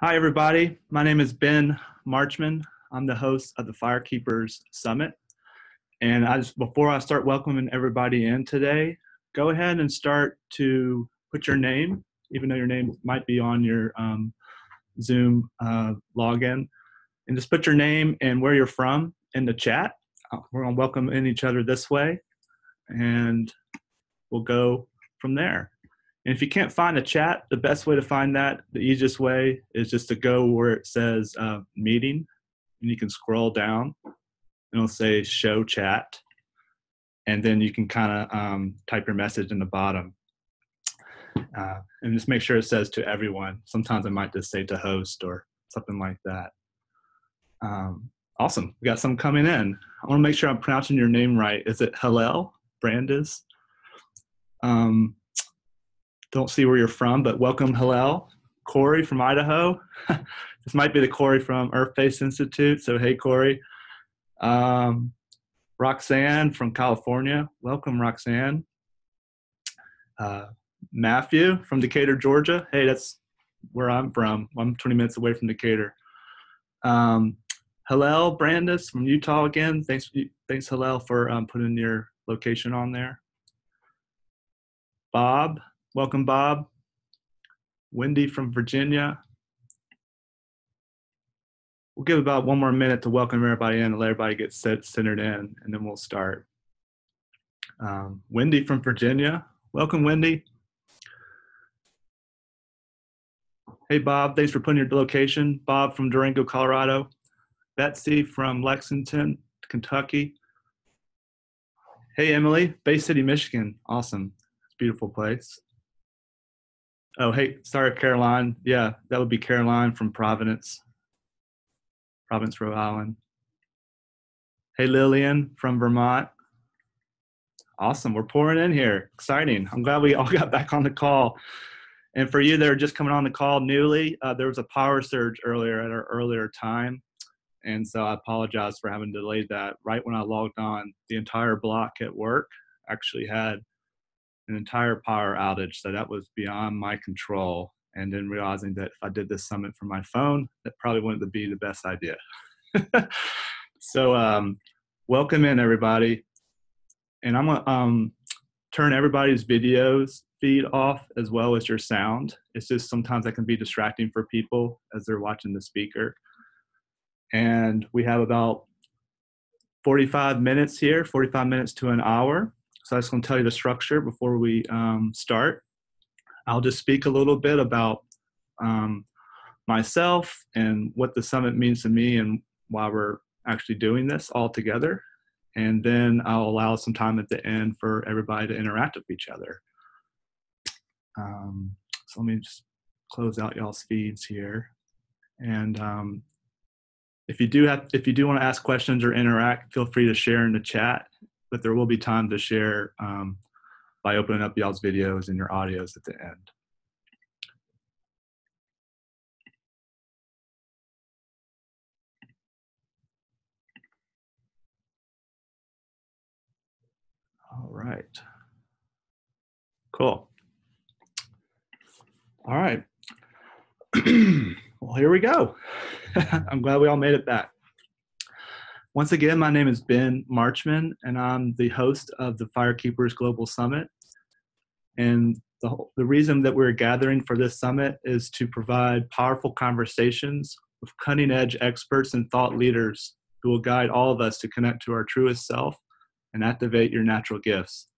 Hi, everybody. My name is Ben Marchman. I'm the host of the FireKeepers Summit. And before I start welcoming everybody in today, go ahead and start to put your name, even though your name might be on your Zoom login, and just put your name and where you're from in the chat. We're going to welcome in each other this way, and we'll go from there. And if you can't find the chat, the best way to find that, the easiest way, is just to go where it says meeting, and you can scroll down, and it'll say show chat, and then you can kind of type your message in the bottom. And just make sure it says to everyone. Sometimes I might just say to host or something like that. Awesome. We got some coming in. I want to make sure I'm pronouncing your name right. Is it Hillel Brandis? Don't see where you're from, but welcome, Hillel. Corey from Idaho. This might be the Corey from Earth-Based Institute, so hey, Corey. Roxanne from California. Welcome, Roxanne. Matthew from Decatur, Georgia. Hey, that's where I'm from. I'm 20 minutes away from Decatur. Hillel Brandis from Utah again. Thanks Hillel, for putting your location on there. Bob. Welcome, Bob. Wendy from Virginia. We'll give about one more minute to welcome everybody in and let everybody get centered in, and then we'll start. Wendy from Virginia. Welcome, Wendy. Hey, Bob. Thanks for putting your location. Bob from Durango, Colorado. Betsy from Lexington, Kentucky. Hey, Emily. Bay City, Michigan. Awesome. It's a beautiful place. Oh, hey, sorry, Caroline. Yeah, that would be Caroline from Providence, Rhode Island. Hey, Lillian from Vermont. Awesome, we're pouring in here. Exciting. I'm glad we all got back on the call. And for you that are just coming on the call newly, there was a power surge earlier at our earlier time. And so I apologize for having delayed that. Right when I logged on, the entire block at work actually had an entire power outage, so that was beyond my control. And then realizing that if I did this summit from my phone, that probably wouldn't be the best idea. So welcome in, everybody. And I'm gonna turn everybody's videos feed off as well as your sound. It's just sometimes that can be distracting for people as they're watching the speaker. And we have about 45 minutes here, 45 minutes to an hour. So I was going to tell you the structure before we start. I'll just speak a little bit about myself and what the summit means to me and why we're actually doing this all together. And then I'll allow some time at the end for everybody to interact with each other. So let me just close out y'all's feeds here. And if you do want to ask questions or interact, feel free to share in the chat. But there will be time to share by opening up y'all's videos and your audios at the end. All right. Cool. All right. Well, here we go. I'm glad we all made it back. Once again, my name is Ben Marchman, and I'm the host of the FireKeepers Global Summit. And the reason that we're gathering for this summit is to provide powerful conversations with cutting-edge experts and thought leaders who will guide all of us to connect to our truest self and activate your natural gifts.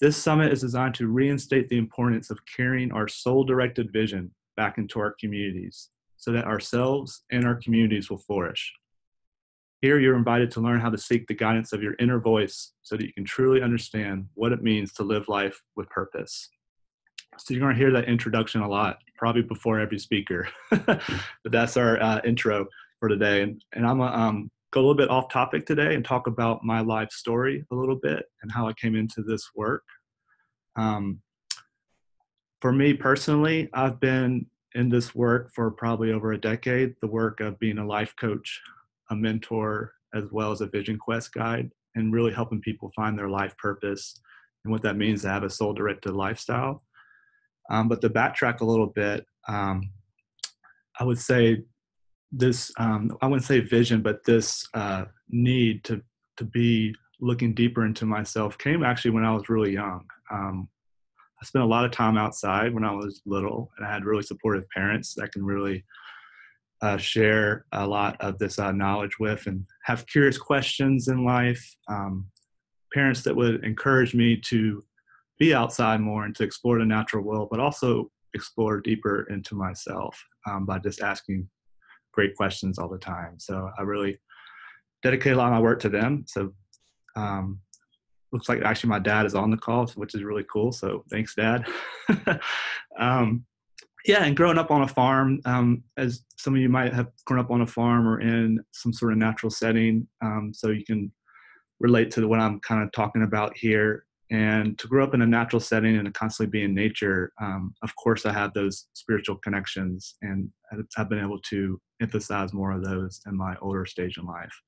This summit is designed to reinstate the importance of carrying our soul-directed vision back into our communities so that ourselves and our communities will flourish. Here, you're invited to learn how to seek the guidance of your inner voice so that you can truly understand what it means to live life with purpose. So you're going to hear that introduction a lot, probably before every speaker. But that's our intro for today. And I'm going to go a little bit off topic today and talk about my life story a little bit and how I came into this work. For me personally, I've been in this work for probably over a decade, the work of being a life coach, a mentor, as well as a vision quest guide, and really helping people find their life purpose and what that means to have a soul-directed lifestyle. But to backtrack a little bit, I would say this, I wouldn't say vision, but this need to be looking deeper into myself came actually when I was really young. I spent a lot of time outside when I was little, and I had really supportive parents that can really share a lot of this knowledge with and have curious questions in life. Parents that would encourage me to be outside more and to explore the natural world, but also explore deeper into myself by just asking great questions all the time. So I really dedicate a lot of my work to them. So looks like actually my dad is on the call, which is really cool. So thanks, Dad. Yeah, and growing up on a farm, as some of you might have grown up on a farm or in some sort of natural setting, so you can relate to what I'm kind of talking about here. And to grow up in a natural setting and to constantly be in nature, of course, I have those spiritual connections, and I've been able to emphasize more of those in my older stage in life.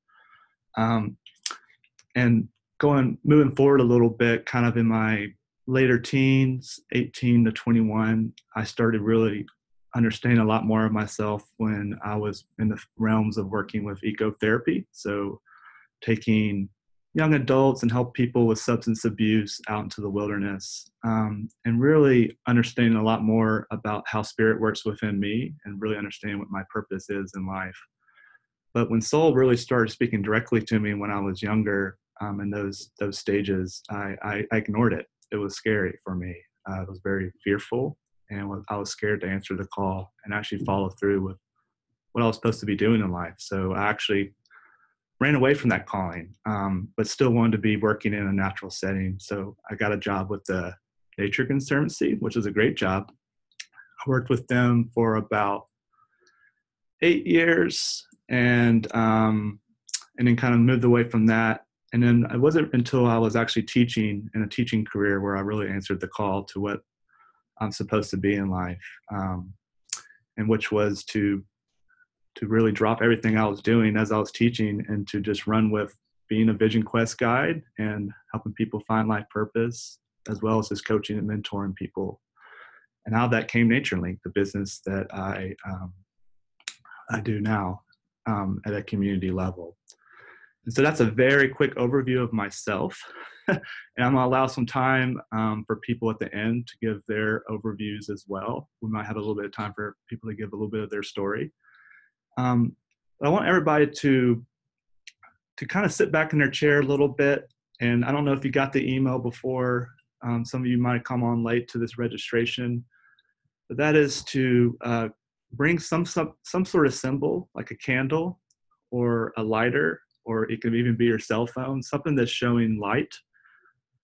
And moving forward a little bit, kind of in my later teens, 18 to 21, I started really understanding a lot more of myself when I was in the realms of working with ecotherapy. So taking young adults and help people with substance abuse out into the wilderness, and really understanding a lot more about how spirit works within me and really understanding what my purpose is in life. But when soul really started speaking directly to me when I was younger, in those stages, I ignored it. It was scary for me. I was very fearful, and I was scared to answer the call and actually follow through with what I was supposed to be doing in life. So I actually ran away from that calling, but still wanted to be working in a natural setting. So I got a job with the Nature Conservancy, which is a great job. I worked with them for about 8 years, and then kind of moved away from that. And then it wasn't until I was actually teaching in a teaching career where I really answered the call to what I'm supposed to be in life, and which was to really drop everything I was doing as I was teaching and to just run with being a Vision Quest guide and helping people find life purpose, as well as just coaching and mentoring people. And how that came NatureLink, the business that I do now at a community level. And so that's a very quick overview of myself. And I'm gonna allow some time for people at the end to give their overviews as well. We might have a little bit of time for people to give a little bit of their story. But I want everybody to kind of sit back in their chair a little bit. And I don't know if you got the email before. Some of you might come on late to this registration, but that is to bring some sort of symbol, like a candle or a lighter, or it can even be your cell phone, something that's showing light.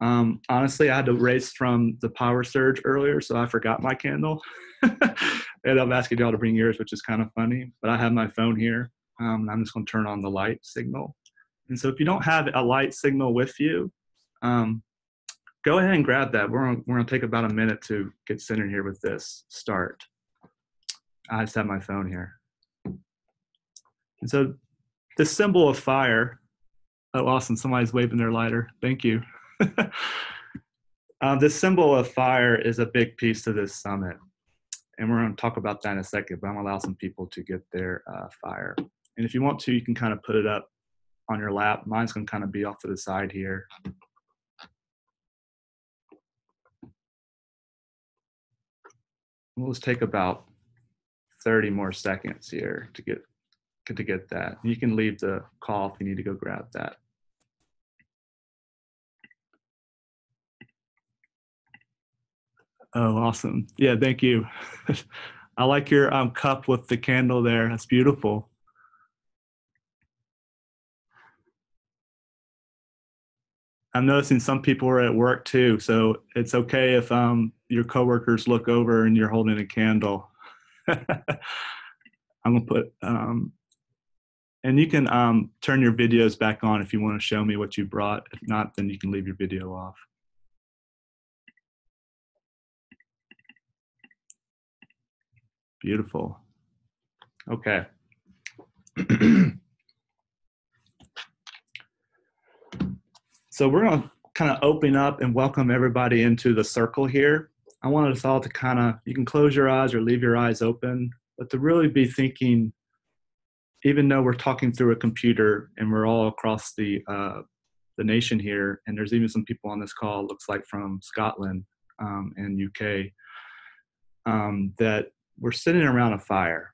Honestly, I had to race from the power surge earlier, so I forgot my candle. And I'm asking y'all to bring yours, which is kind of funny, but I have my phone here. And I'm just going to turn on the light signal. And so if you don't have a light signal with you, go ahead and grab that. We're going to take about a minute to get centered here with this start. I just have my phone here. And so the symbol of fire, oh, awesome. Somebody's waving their lighter. Thank you. The symbol of fire is a big piece to this summit. And we're going to talk about that in a second, but I'm going to allow some people to get their fire. And if you want to, you can kind of put it up on your lap. Mine's going to kind of be off to the side here. We'll just take about 30 more seconds here to get that. You can leave the call if you need to go grab that. Oh, awesome. Yeah, thank you. I like your cup with the candle there. That's beautiful. I'm noticing some people are at work too, so it's okay if your coworkers look over and you're holding a candle. I'm gonna put, and you can turn your videos back on if you want to show me what you brought. If not, then you can leave your video off. Beautiful. Okay. So we're going to kind of open up and welcome everybody into the circle here. I wanted us all to kind of, you can close your eyes or leave your eyes open, but to really be thinking, even though we're talking through a computer and we're all across the nation here, and there's even some people on this call, looks like from Scotland and UK, that we're sitting around a fire.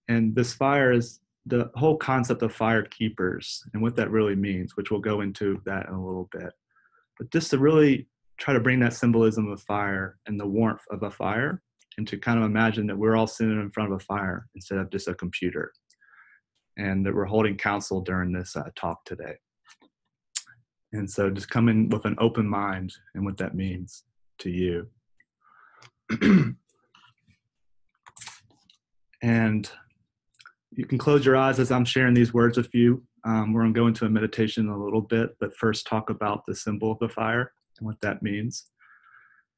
And this fire is the whole concept of FireKeepers and what that really means, which we'll go into that in a little bit. But just to really try to bring that symbolism of fire and the warmth of a fire, and to kind of imagine that we're all sitting in front of a fire instead of just a computer, and that we're holding counsel during this talk today. And so just come in with an open mind and what that means to you. And you can close your eyes as I'm sharing these words with you. We're going to go into a meditation in a little bit, but first talk about the symbol of the fire and what that means.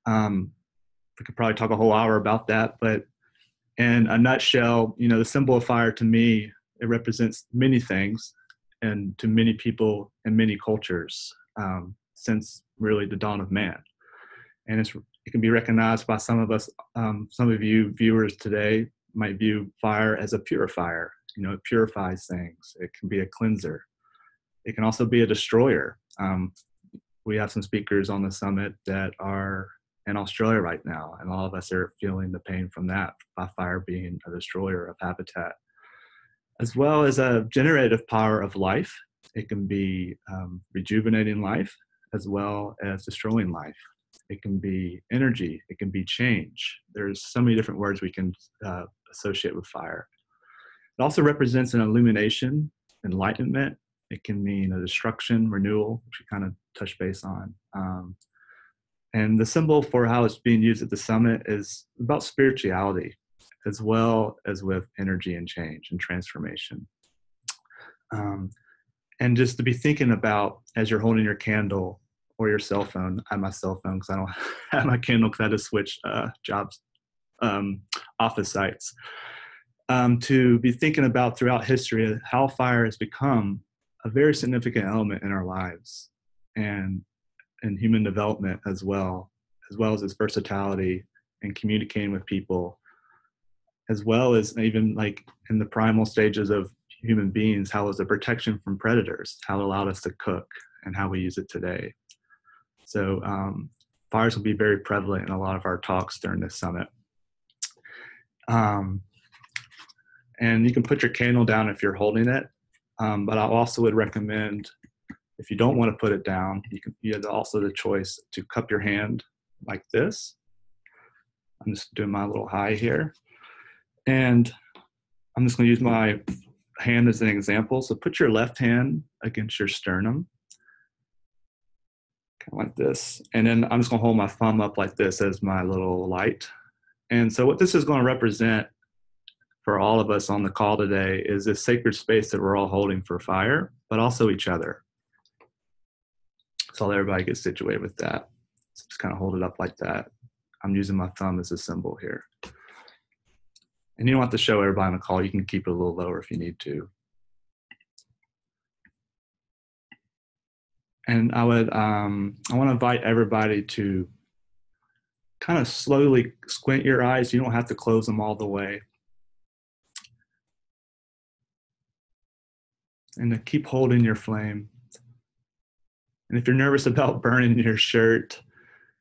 We could probably talk a whole hour about that, but in a nutshell, the symbol of fire to me, it represents many things and to many people and many cultures since really the dawn of man. And it can be recognized by some of us, some of you viewers today might view fire as a purifier. It purifies things. It can be a cleanser. It can also be a destroyer. We have some speakers on the summit that are in Australia right now, and all of us are feeling the pain from that, by fire being a destroyer of habitat, as well as a generative power of life. It can be rejuvenating life as well as destroying life. It can be energy. It can be change. There's so many different words we can associate with fire. It also represents an illumination, enlightenment. It can mean a destruction, renewal, which we kind of touched base on. And the symbol for how it's being used at the summit is about spirituality, as well as with energy and change and transformation. And just to be thinking about, as you're holding your candle or your cell phone, I have my cell phone because I don't have my candle because I had to switch jobs, office sites, to be thinking about throughout history how fire has become a very significant element in our lives and in human development as well as its versatility in communicating with people, as well as even like in the primal stages of human beings, how it was a protection from predators, how it allowed us to cook, and how we use it today. So fires will be very prevalent in a lot of our talks during this summit. And you can put your candle down if you're holding it, but I also would recommend, if you don't want to put it down, you have also the choice to cup your hand like this. I'm just doing my little high here. And I'm just going to use my hand as an example. So put your left hand against your sternum, kind of like this. And then I'm just going to hold my thumb up like this as my little light. And so what this is going to represent for all of us on the call today is this sacred space that we're all holding for fire, but also each other. So everybody gets situated with that. So just kind of hold it up like that. I'm using my thumb as a symbol here. And you don't have to show everybody on the call. You can keep it a little lower if you need to. And I want to invite everybody to kind of slowly squint your eyes. You don't have to close them all the way. And to keep holding your flame. And if you're nervous about burning your shirt,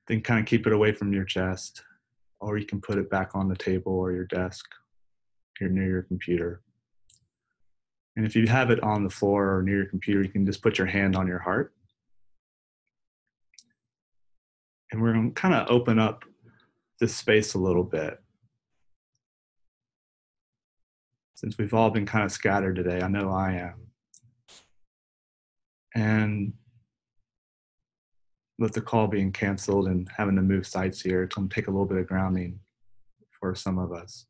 then kind of keep it away from your chest. Or you can put it back on the table or your desk. You're near your computer. And if you have it on the floor or near your computer, you can just put your hand on your heart. And we're going to kind of open up this space a little bit. Since we've all been kind of scattered today, I know I am. And with the call being canceled and having to move sites here, it's going to take a little bit of grounding for some of us.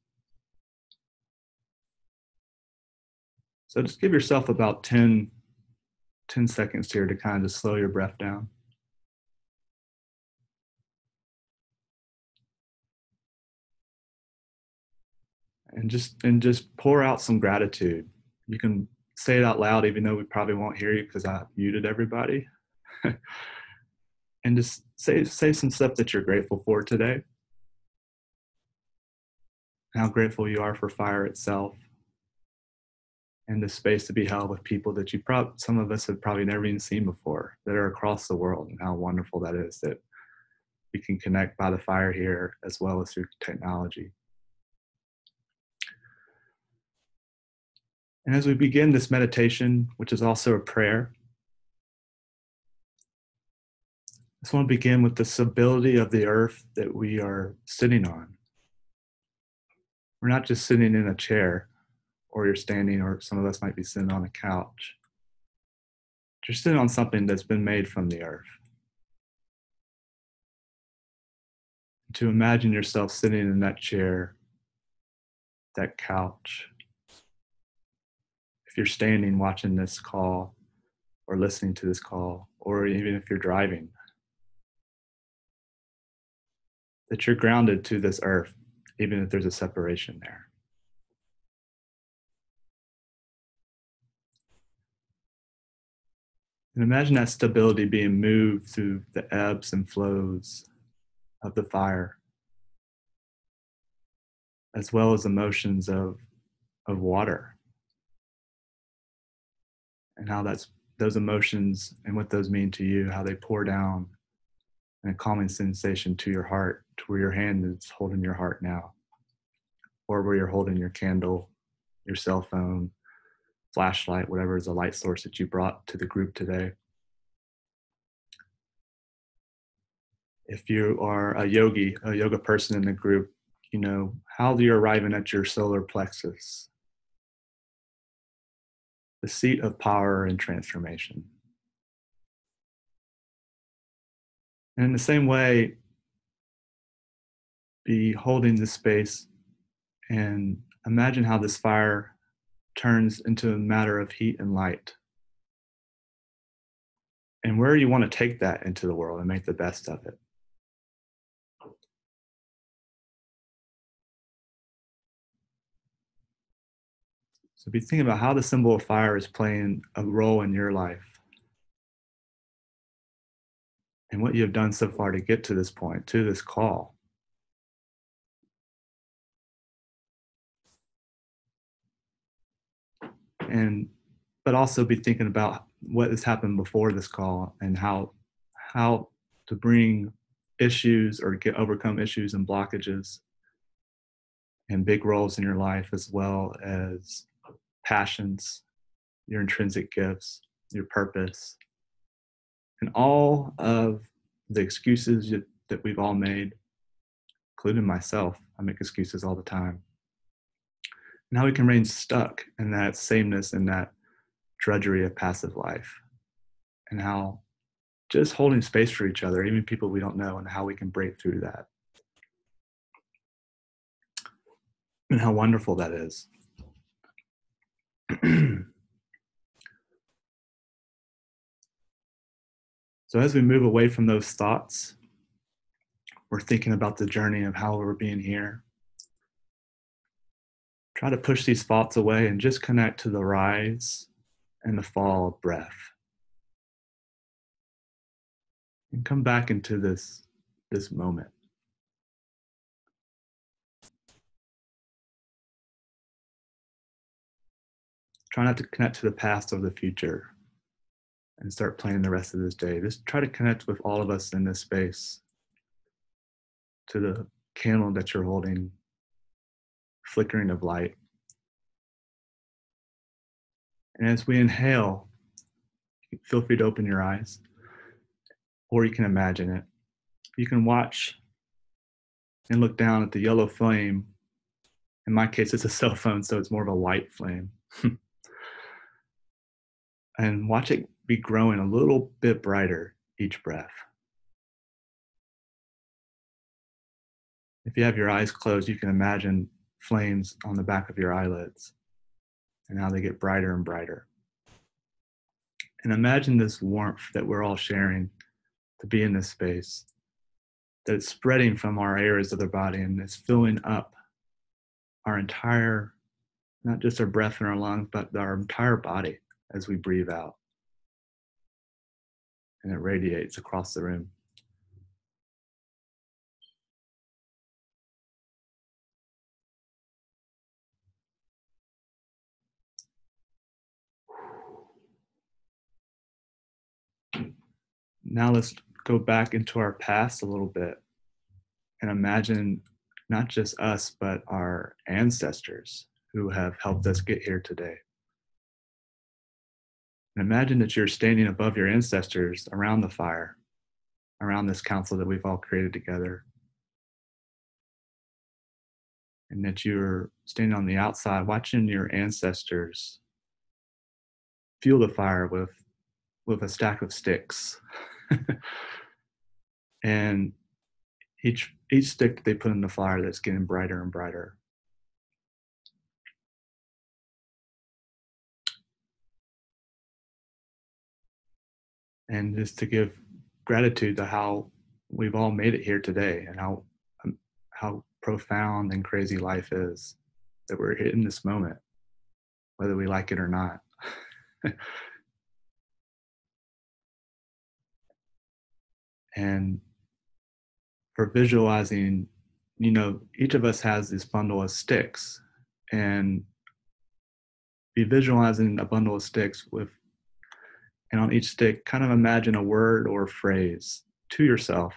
So just give yourself about 10 seconds here to kind of just slow your breath down. And just pour out some gratitude. You can say it out loud, even though we probably won't hear you because I muted everybody. And just say some stuff that you're grateful for today. and how grateful you are for fire itself and the space to be held with people that some of us have probably never even seen before that are across the world, and how wonderful that is that we can connect by the fire here as well as through technology. And as we begin this meditation, which is also a prayer, I just want to begin with the stability of the earth that we are sitting on. We're not just sitting in a chair, or you're standing, or some of us might be sitting on a couch. You're sitting on something that's been made from the earth. To imagine yourself sitting in that chair, that couch. If you're standing watching this call, or listening to this call, or even if you're driving, that you're grounded to this earth, even if there's a separation there. And imagine that stability being moved through the ebbs and flows of the fire, as well as emotions of water, and how those emotions and what those mean to you, how they pour down in a calming sensation to your heart, to where your hand is holding your heart now, or where you're holding your candle, your cell phone, flashlight, whatever is the light source that you brought to the group today. If you are a yoga person in the group, you know how you're arriving at your solar plexus, the seat of power and transformation. And in the same way, be holding this space and imagine how this fire turns into a matter of heat and light, and where you want to take that into the world and make the best of it. So be thinking about how the symbol of fire is playing a role in your life, and what you have done so far to get to this point, to this call. But also be thinking about what has happened before this call, and how to bring issues or overcome issues and blockages and big roles in your life, as well as passions, your intrinsic gifts, your purpose, and all of the excuses that we've all made, including myself. I make excuses all the time. And how we can remain stuck in that sameness and that drudgery of passive life, and how just holding space for each other, even people we don't know, and how we can break through that, and how wonderful that is. So as we move away from those thoughts, we're thinking about the journey of how we're being here. Try to push these thoughts away and just connect to the rise and the fall of breath. And come back into this moment. Try not to connect to the past or the future and start planning the rest of this day. Just try to connect with all of us in this space, to the candle that you're holding, flickering of light. And as we inhale, feel free to open your eyes, or you can imagine it. You can watch and look down at the yellow flame. In my case, it's a cell phone, so it's more of a white flame. And watch it be growing a little bit brighter each breath. If you have your eyes closed, you can imagine flames on the back of your eyelids and how they get brighter and brighter. And imagine this warmth that we're all sharing to be in this space, that it's spreading from our areas of the body, and it's filling up our entire, not just our breath in our lungs, but our entire body as we breathe out. And it radiates across the room. now let's go back into our past a little bit and imagine not just us, but our ancestors who have helped us get here today. And imagine that you're standing above your ancestors around the fire, around this council that we've all created together. And that you're standing on the outside watching your ancestors fuel the fire with a stack of sticks. And each stick that they put in the fire, that's getting brighter and brighter. And just to give gratitude to how we've all made it here today, and how profound and crazy life is, that we're in this moment, whether we like it or not. And for visualizing, each of us has this bundle of sticks, and be visualizing a bundle of sticks and on each stick, kind of imagine a word or a phrase to yourself.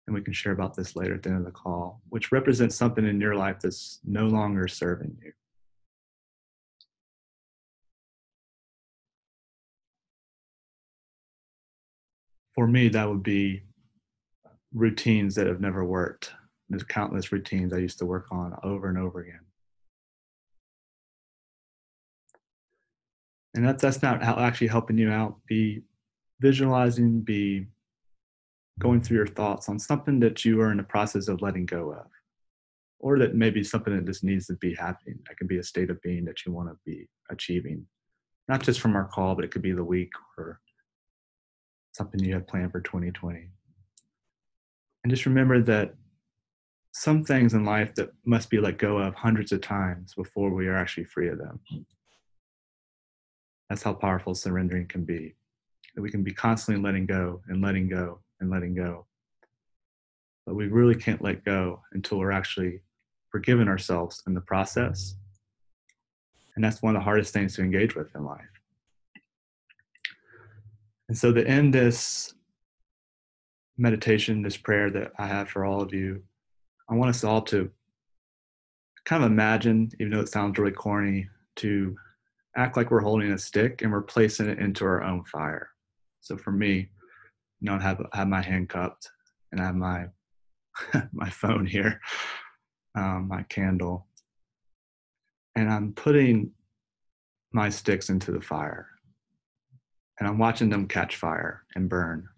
And we can share about this later at the end of the call, which represents something in your life that's no longer serving you. For me, that would be routines that have never worked. There's countless routines I used to work on over and over again. And that's not actually helping you out. Be visualizing, be going through your thoughts on something that you are in the process of letting go of, or that maybe something that just needs to be happening. That can be a state of being that you want to be achieving, not just from our call, but it could be the week or something you have planned for 2020. And just remember that some things in life that must be let go of hundreds of times before we are actually free of them. That's how powerful surrendering can be. That we can be constantly letting go and letting go and letting go. But we really can't let go until we're actually forgiving ourselves in the process. And that's one of the hardest things to engage with in life. And so to end this meditation, this prayer that I have for all of you, I want us all to kind of imagine, even though it sounds really corny, to act like we're holding a stick and we're placing it into our own fire. So for me, I have my hand cupped, and I have my my phone here, my candle, and I'm putting my sticks into the fire, and I'm watching them catch fire and burn.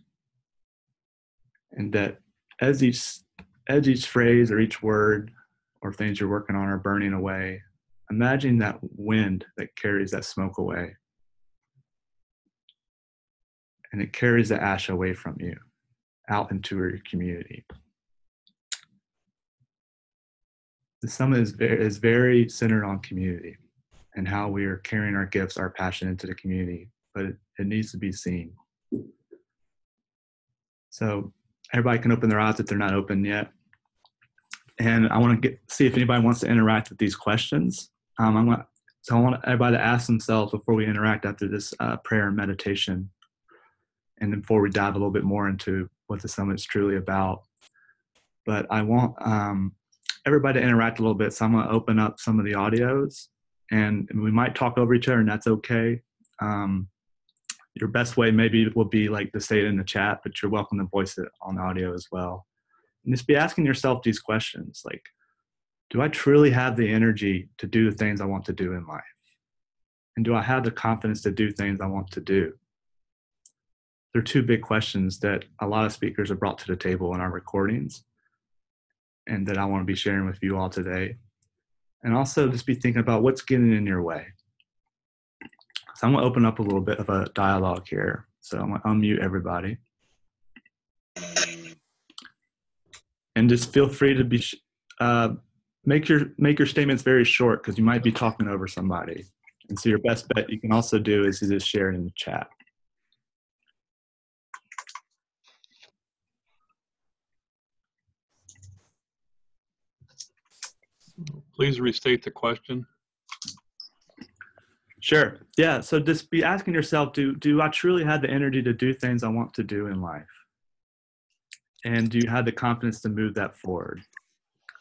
And that as each phrase or each word or things you're working on are burning away, imagine that wind that carries that smoke away. And it carries the ash away from you, out into your community. The summit is very centered on community and how we are carrying our gifts, our passion into the community, but it needs to be seen. So everybody can open their eyes if they're not open yet. And I want to see if anybody wants to interact with these questions. I want everybody to ask themselves before we interact after this prayer and meditation, and then before we dive a little bit more into what the summit is truly about. But I want everybody to interact a little bit, so I'm going to open up some of the audios, and we might talk over each other, and that's okay. Your best way maybe will be like to say it in the chat, but you're welcome to voice it on audio as well. And just be asking yourself these questions, like, do I truly have the energy to do the things I want to do in life? And do I have the confidence to do things I want to do? They're two big questions that a lot of speakers have brought to the table in our recordings, and that I want to be sharing with you all today. And also just be thinking about what's getting in your way. So I'm going to open up a little bit of a dialogue here. So I'm going to unmute everybody. And just feel free to be make your statements very short, because you might be talking over somebody. And so your best bet you can also do is to just share it in the chat. Please restate the question. Sure. Yeah. So just be asking yourself, do I truly have the energy to do things I want to do in life? And do you have the confidence to move that forward?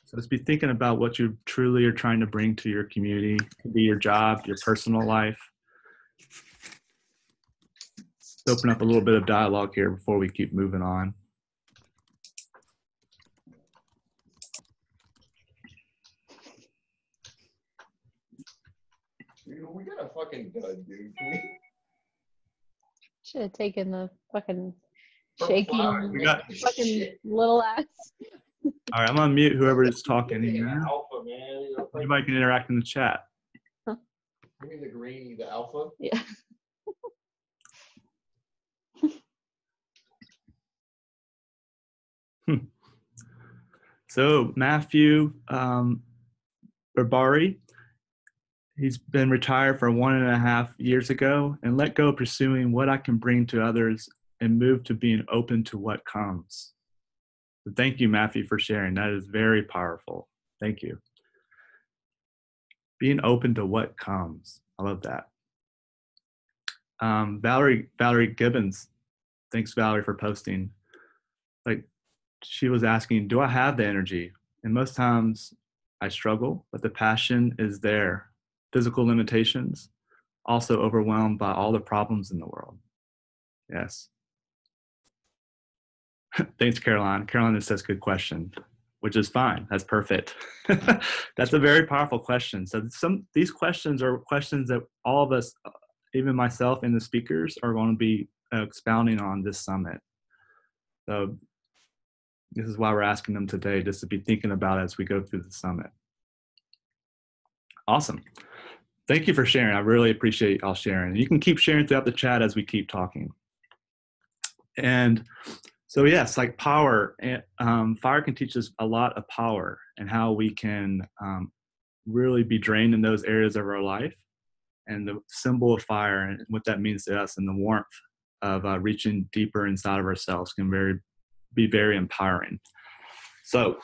So just be thinking about what you truly are trying to bring to your community. It could be your job, your personal life. Let's open up a little bit of dialogue here before we keep moving on. Dude, we got a fucking dud, dude. Should have taken the fucking Purple shaking flowers, We got- fucking shit. little ass. All right, I'm on mute. Whoever is talking Yeah, here. alpha, man. You know, like, Anybody can interact in the chat. give me the greenie, the alpha. Yeah. So Matthew Barbari, he's been retired for 1.5 years ago and let go pursuing what I can bring to others and move to being open to what comes. So thank you, Matthew, for sharing. That is very powerful. Thank you. Being open to what comes. I love that. Valerie Gibbons, thanks Valerie for posting. Like, she was asking, do I have the energy? And most times I struggle, but the passion is there. Physical limitations, also overwhelmed by all the problems in the world. Yes. Thanks, Caroline. Caroline just says, good question, which is fine. That's perfect. That's a very powerful question. So these questions are questions that all of us, even myself and the speakers, are going to be expounding on this summit. So this is why we're asking them today, just to be thinking about as we go through the summit. Awesome. Thank you for sharing. I really appreciate y'all sharing. You can keep sharing throughout the chat as we keep talking. And so yes, like power, fire can teach us a lot of power and how we can really be drained in those areas of our life. And the symbol of fire and what that means to us and the warmth of reaching deeper inside of ourselves can be very empowering. So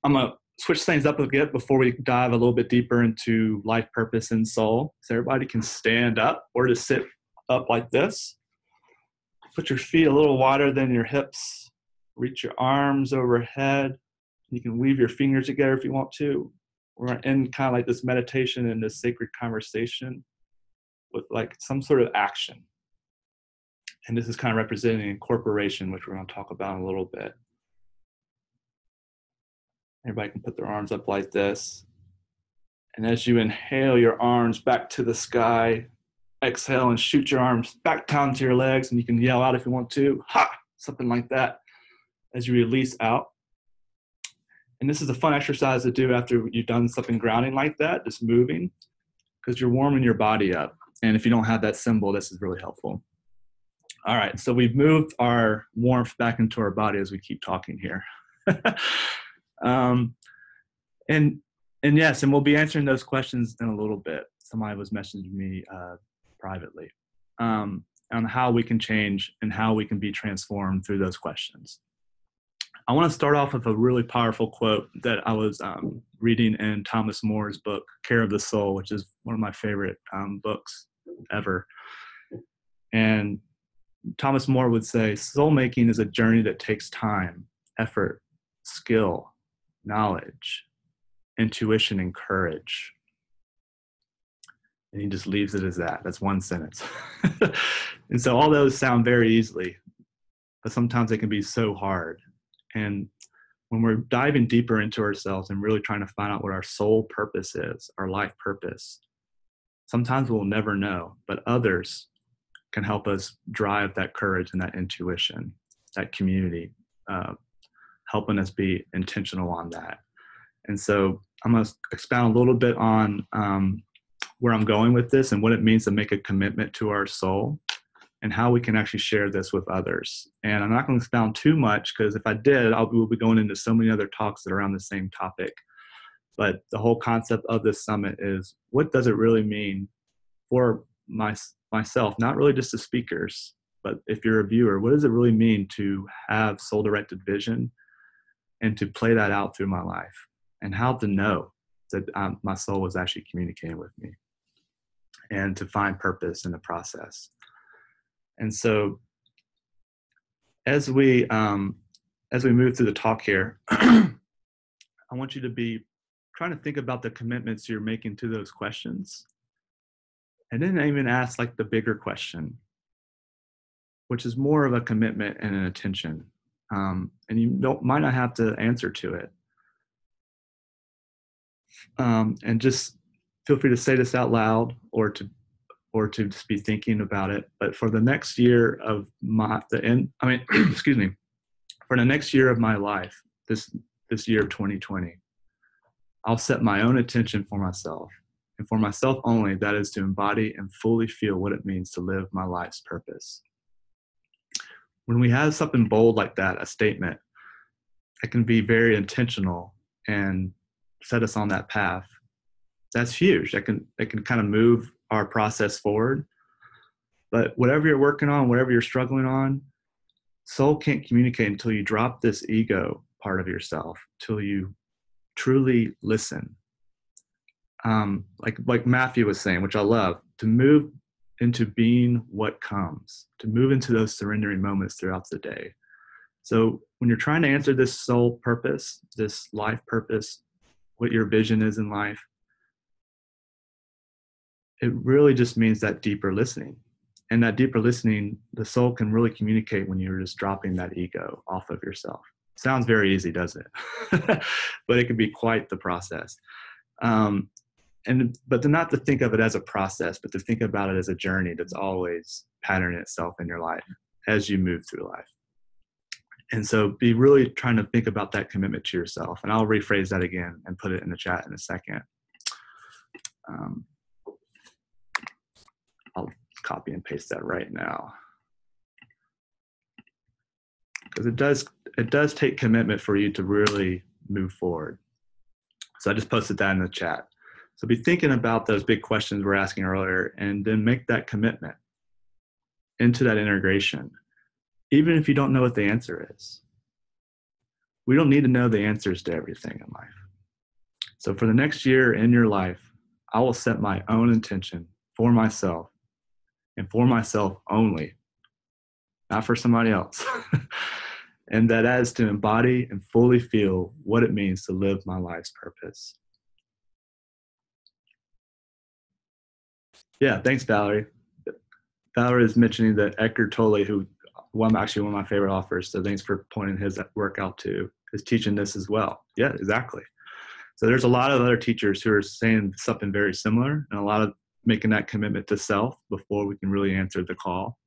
I'm going to switch things up a bit before we dive a little bit deeper into life purpose and soul. So everybody can stand up or just sit up like this. Put your feet a little wider than your hips. Reach your arms overhead. You can weave your fingers together if you want to. We're in kind of like this meditation and this sacred conversation with like some sort of action. And this is kind of representing incorporation, which we're going to talk about in a little bit. Everybody can put their arms up like this. And as you inhale your arms back to the sky, exhale and shoot your arms back down to your legs, and you can yell out if you want to, ha, something like that, as you release out. And this is a fun exercise to do after you've done something grounding like that, just moving, because you're warming your body up. And if you don't have that symbol, this is really helpful. All right, so we've moved our warmth back into our body as we keep talking here. And yes, and we'll be answering those questions in a little bit. Somebody was messaging me privately on how we can change and how we can be transformed through those questions. I want to start off with a really powerful quote that I was reading in Thomas More's book, Care of the Soul, which is one of my favorite books ever. And Thomas More would say, soul making is a journey that takes time, effort, skill, knowledge, intuition, and courage. And he just leaves it as that. That's one sentence. And so all those sound very easily, but sometimes they can be so hard. And when we're diving deeper into ourselves and really trying to find out what our soul purpose is, our life purpose, sometimes we'll never know, but others can help us drive that courage and that intuition, that community, helping us be intentional on that. And so I'm going to expound a little bit on where I'm going with this and what it means to make a commitment to our soul and how we can actually share this with others. And I'm not going to expound too much because if I did, we'll be going into so many other talks that are around the same topic. But the whole concept of this summit is, what does it really mean for myself, not really just the speakers, but if you're a viewer, what does it really mean to have soul-directed vision and to play that out through my life, and how to know that my soul was actually communicating with me. and to find purpose in the process. And so as we move through the talk here, I want you to be trying to think about the commitments you're making to those questions. And then even ask like the bigger question, which is more of a commitment and an attention. And you might not have to answer to it. And just feel free to say this out loud or to just be thinking about it. But for the next year of excuse me, for the next year of my life, this year of 2020, I'll set my own attention for myself, and for myself only, that is to embody and fully feel what it means to live my life's purpose. When we have something bold like that, a statement, it can be very intentional and set us on that path. That's huge. It can kind of move our process forward. But whatever you're working on, whatever you're struggling on, soul can't communicate until you drop this ego part of yourself, till you truly listen. Like Matthew was saying, which I love, to move into being what comes, to move into those surrendering moments throughout the day. So when you're trying to answer this soul purpose, this life purpose, what your vision is in life, it really just means that deeper listening. And that deeper listening, the soul can really communicate when you're just dropping that ego off of yourself. Sounds very easy, doesn't it? But it can be quite the process. But not to think of it as a process, but to think about it as a journey that's always patterning itself in your life as you move through life. And so be really trying to think about that commitment to yourself. And I'll rephrase that again and put it in the chat in a second. I'll copy and paste that right now. Because it does take commitment for you to really move forward. So I just posted that in the chat. So be thinking about those big questions we're asking earlier, and then make that commitment into that integration, even if you don't know what the answer is. We don't need to know the answers to everything in life. So for the next year in your life, I will set my own intention for myself, and for myself only, not for somebody else. And that is to embody and fully feel what it means to live my life's purpose. Yeah, thanks, Valerie. Valerie is mentioning that Eckhart Tolle, who actually one of my favorite authors, so thanks for pointing his work out too, is teaching this as well. Yeah, exactly. So there's a lot of other teachers who are saying something very similar, and a lot of making that commitment to self before we can really answer the call.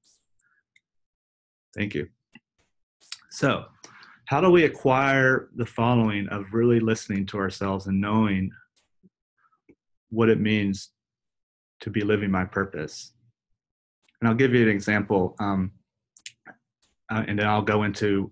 Thank you. So how do we acquire the following of really listening to ourselves and knowing what it means to be living my purpose? And I'll give you an example, and then I'll go into,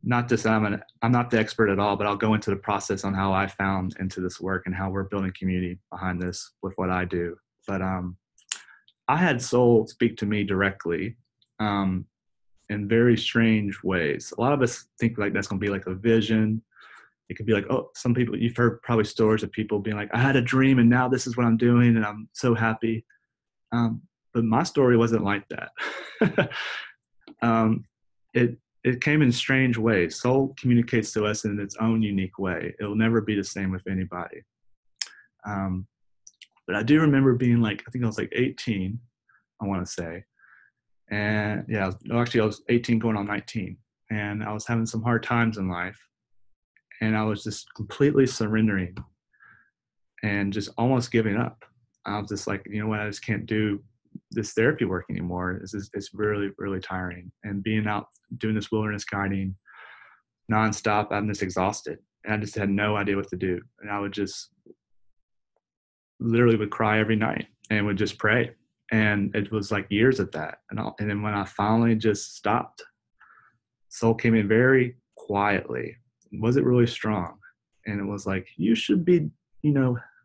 not just, I'm not the expert at all, but I'll go into the process on how I found into this work and how we're building community behind this with what I do. But I had soul speak to me directly in very strange ways. A lot of us think like that's going to be like a vision. It could be like, oh, some people, you've heard probably stories of people being like, I had a dream and now this is what I'm doing and I'm so happy. But my story wasn't like that. It came in strange ways. Soul communicates to us in its own unique way. It'll never be the same with anybody. But I do remember being like, I think I was like 18, I want to say. And yeah, actually I was 18 going on 19. And I was having some hard times in life. And I was just completely surrendering and just almost giving up. I was just like, you know what, I just can't do this therapy work anymore. It's really, really tiring. And being out doing this wilderness guiding nonstop, I'm just exhausted. And I just had no idea what to do. And I would just literally would cry every night and would just pray. And it was like years of that. And then when I finally just stopped, soul came in very quietly. It wasn't really strong. And it was like, you should be,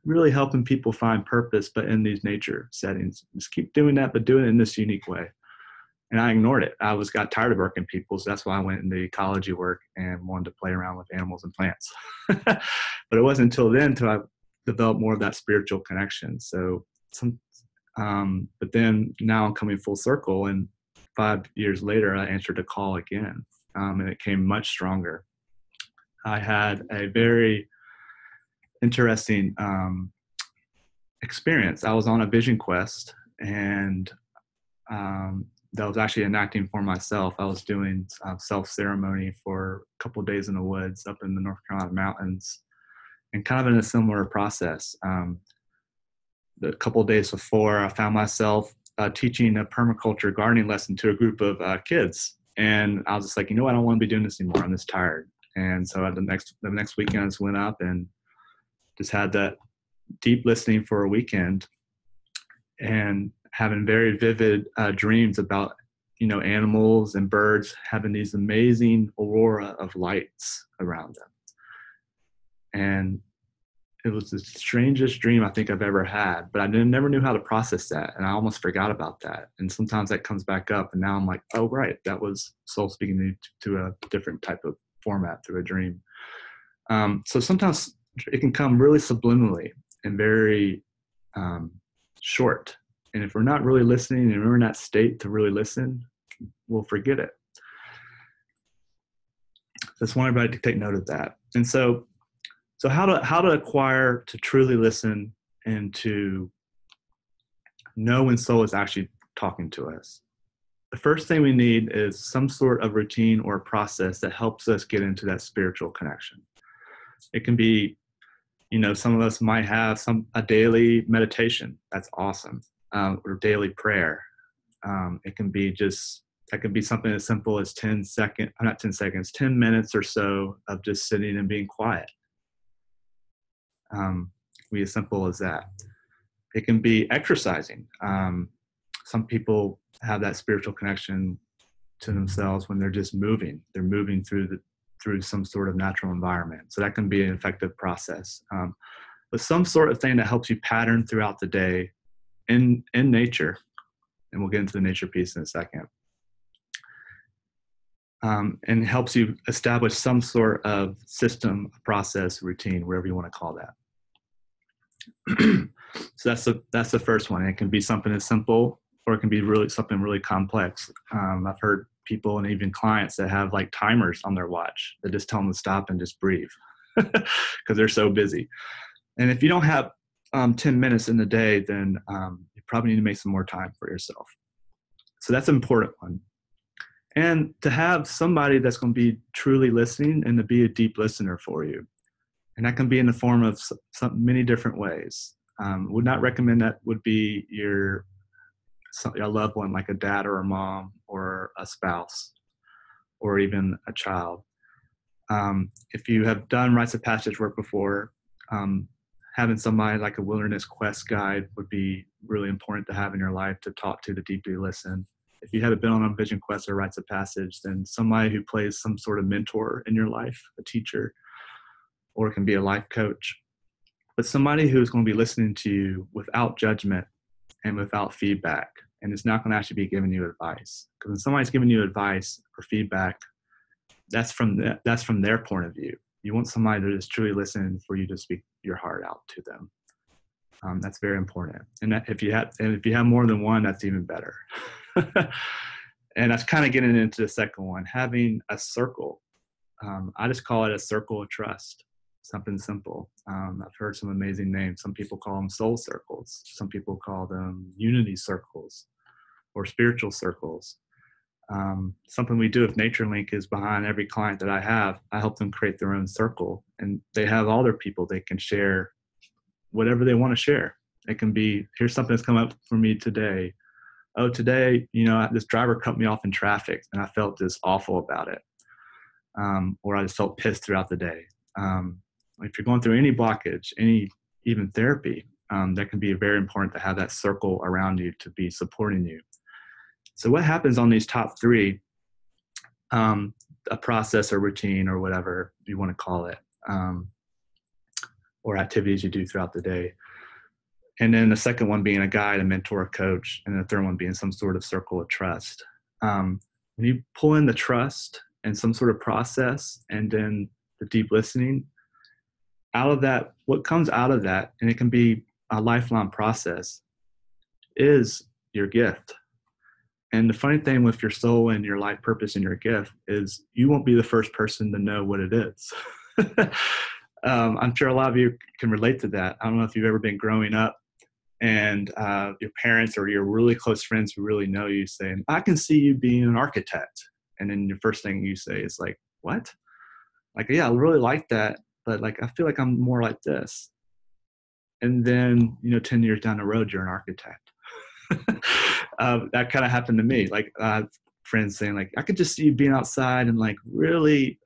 really helping people find purpose, but in these nature settings. Just keep doing that, but do it in this unique way. And I ignored it. I got tired of working people, so that's why I went into ecology work and wanted to play around with animals and plants. But it wasn't until then until I developed more of that spiritual connection. So but then now I'm coming full circle, and 5 years later, I answered a call again, and it came much stronger. I had a very interesting experience. I was on a vision quest, and that was actually enacting for myself. I was doing self-ceremony for a couple of days in the woods up in the North Carolina mountains, and kind of in a similar process. The couple of days before, I found myself teaching a permaculture gardening lesson to a group of kids. And I was just like, I don't want to be doing this anymore. I'm just tired. And so the next weekend, I just went up and just had that deep listening for a weekend, and having very vivid dreams about, animals and birds having these amazing aurora of lights around them. And it was the strangest dream I think I've ever had, but I never knew how to process that. And I almost forgot about that. And sometimes that comes back up, and now I'm like, oh, right, that was soul speaking to a different type of format through a dream. So sometimes it can come really subliminally and very short. And if we're not really listening and we're in that state to really listen, we'll forget it. Just want everybody to take note of that. And so how to acquire to truly listen and to know when soul is actually talking to us. The first thing we need is some sort of routine or process that helps us get into that spiritual connection. It can be, some of us might have a daily meditation. That's awesome. Or daily prayer. It can be that could be something as simple as 10 minutes or so of just sitting and being quiet. Be as simple as that. It can be exercising. Some people have that spiritual connection to themselves when they're just moving. They're moving through some sort of natural environment. So that can be an effective process. But some sort of thing that helps you pattern throughout the day in nature, and we'll get into the nature piece in a second, and helps you establish some sort of system, process, routine, wherever you want to call that. So that's the first one. It can be something as simple, or it can be something really complex. I've heard people and even clients that have like timers on their watch that just tell them to stop and just breathe because they're so busy. And if you don't have 10 minutes in the day, then you probably need to make some more time for yourself. So that's an important one. And to have somebody that's going to be truly listening and to be a deep listener for you. And that can be in the form of many different ways. Would not recommend that would be your loved one, like a dad or a mom or a spouse or even a child. If you have done Rites of Passage work before, having somebody like a wilderness quest guide would be really important to have in your life to talk to deeply listen. If you haven't been on a vision quest or Rites of Passage, then somebody who plays some sort of mentor in your life, a teacher, or it can be a life coach, but somebody who's going to be listening to you without judgment and without feedback, and it's not going to actually be giving you advice. Because when somebody's giving you advice or feedback, that's from their point of view. You want somebody to just truly listen for you to speak your heart out to them. That's very important. And if you have more than one, that's even better. And that's kind of getting into the second one, having a circle. I just call it a circle of trust. Something simple. I've heard some amazing names. Some people call them soul circles. Some people call them unity circles or spiritual circles. Something we do with NatureLink is behind every client that I have, I help them create their own circle, and they have all their people they can share whatever they want to share. It can be, here's something that's come up for me today. Oh, today, this driver cut me off in traffic and I felt just awful about it. Or I just felt pissed throughout the day. If you're going through any blockage, even therapy, that can be very important to have that circle around you to be supporting you. So what happens on these top three, a process or routine or whatever you want to call it, or activities you do throughout the day. And then the second one being a guide, a mentor, a coach, and the third one being some sort of circle of trust. When you pull in the trust and some sort of process and then the deep listening, out of that, what comes out of that, and it can be a lifelong process, is your gift. And the funny thing with your soul and your life purpose and your gift is you won't be the first person to know what it is. I'm sure a lot of you can relate to that. I don't know if you've ever been growing up and your parents or your really close friends who really know you say, I can see you being an architect. And then your first thing you say is like, what? Like, yeah, I really like that, but like, I feel like I'm more like this. And then, 10 years down the road, you're an architect. That kind of happened to me. Like friends saying like, I could just see you being outside and like really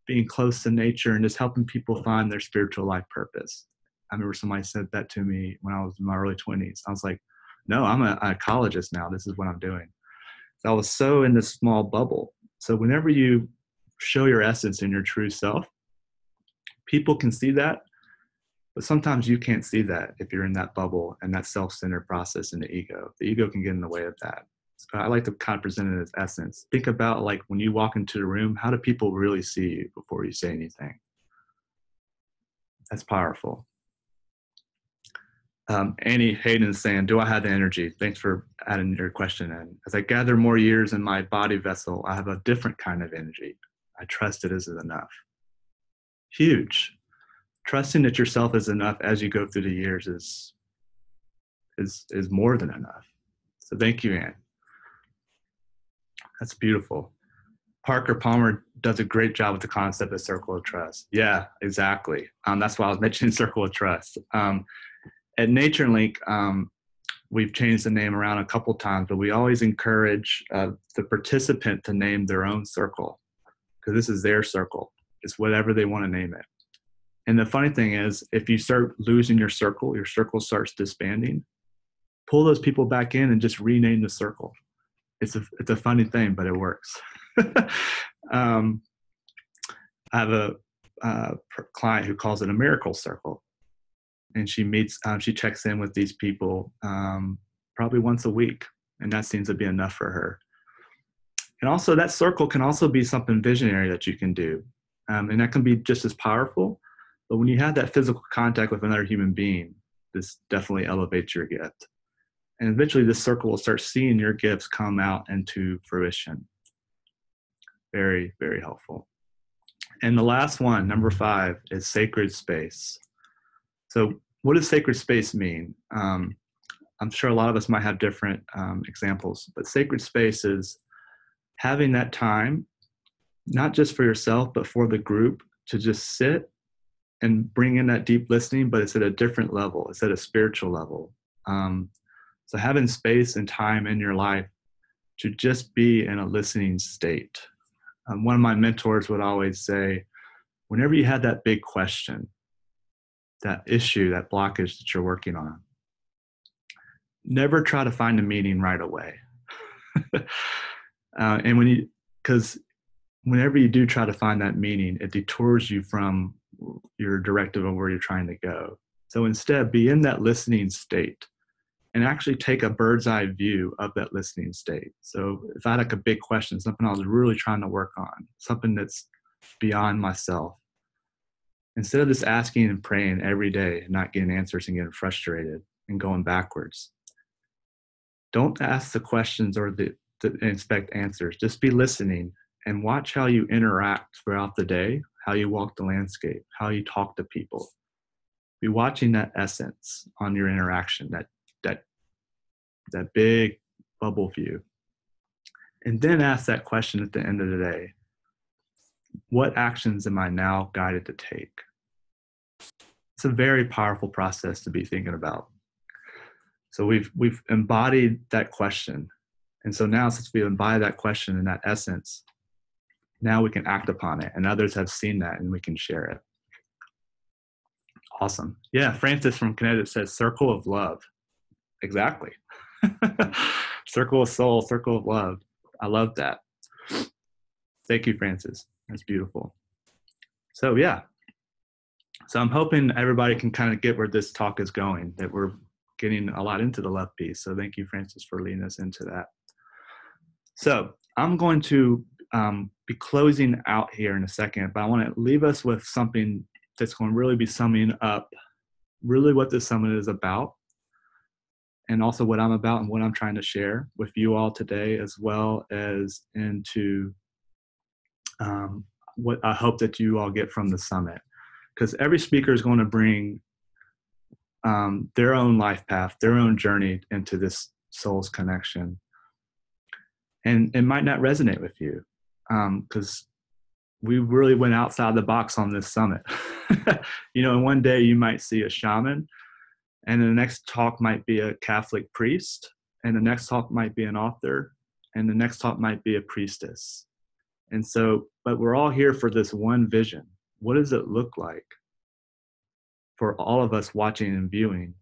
being close to nature and just helping people find their spiritual life purpose. I remember somebody said that to me when I was in my early 20s. I was like, no, I'm a ecologist now. This is what I'm doing. So I was so in this small bubble. So whenever you show your essence and your true self, people can see that. But sometimes you can't see that if you're in that bubble and that self-centered process in the ego. The ego can get in the way of that. So I like to kind of present it as essence. Think about like when you walk into the room, how do people really see you before you say anything? That's powerful. Annie Hayden is saying, do I have the energy? Thanks for adding your question in. As I gather more years in my body vessel, I have a different kind of energy. I trust it is enough. Huge. Trusting that yourself is enough as you go through the years is more than enough. So thank you, Anne. That's beautiful. Parker Palmer does a great job with the concept of circle of trust. Yeah, exactly. That's why I was mentioning circle of trust. At NatureLink, we've changed the name around a couple times, but we always encourage the participant to name their own circle because this is their circle. It's whatever they want to name it. And the funny thing is, if you start losing your circle starts disbanding, pull those people back in and just rename the circle. It's a funny thing, but it works. I have a client who calls it a miracle circle. And she checks in with these people probably once a week. And that seems to be enough for her. And also that circle can also be something visionary that you can do. And that can be just as powerful. But when you have that physical contact with another human being, this definitely elevates your gift. And eventually this circle will start seeing your gifts come out into fruition. Very, very helpful. And the last one, number 5, is sacred space. So what does sacred space mean? I'm sure a lot of us might have different examples, but sacred space is having that time, not just for yourself, but for the group to just sit and bring in that deep listening, but it's at a different level. It's at a spiritual level. So having space and time in your life to just be in a listening state. One of my mentors would always say, whenever you had that big question, that issue, that blockage that you're working on, never try to find a meaning right away. Because whenever you do try to find that meaning, it detours you from your directive of where you're trying to go. So instead, be in that listening state and actually take a bird's eye view of that listening state. So if I had like a big question, something I was really trying to work on, something that's beyond myself, instead of just asking and praying every day and not getting answers and getting frustrated and going backwards, don't ask the questions or expect answers. Just be listening and watch how you interact throughout the day, how you walk the landscape, how you talk to people. Be watching that essence on your interaction, that big bubble view. And then ask that question at the end of the day. What actions am I now guided to take? It's a very powerful process to be thinking about. So we've embodied that question. And so now since we embody that question and that essence, now we can act upon it. And others have seen that and we can share it. Awesome. Yeah, Francis from Connecticut says circle of love. Exactly. Circle of soul, circle of love. I love that. Thank you, Francis. That's beautiful. So yeah. So I'm hoping everybody can kind of get where this talk is going, that we're getting a lot into the love piece. So thank you, Francis, for leading us into that. So I'm going to be closing out here in a second, but I want to leave us with something that's going to really be summing up really what this summit is about and also what I'm about and what I'm trying to share with you all today, as well as into what I hope that you all get from the summit. Because every speaker is going to bring their own life path, their own journey into this soul's connection. And it might not resonate with you because we really went outside the box on this summit. And one day you might see a shaman, and the next talk might be a Catholic priest, and the next talk might be an author, and the next talk might be a priestess. And so, but we're all here for this one vision. What does it look like for all of us watching and viewing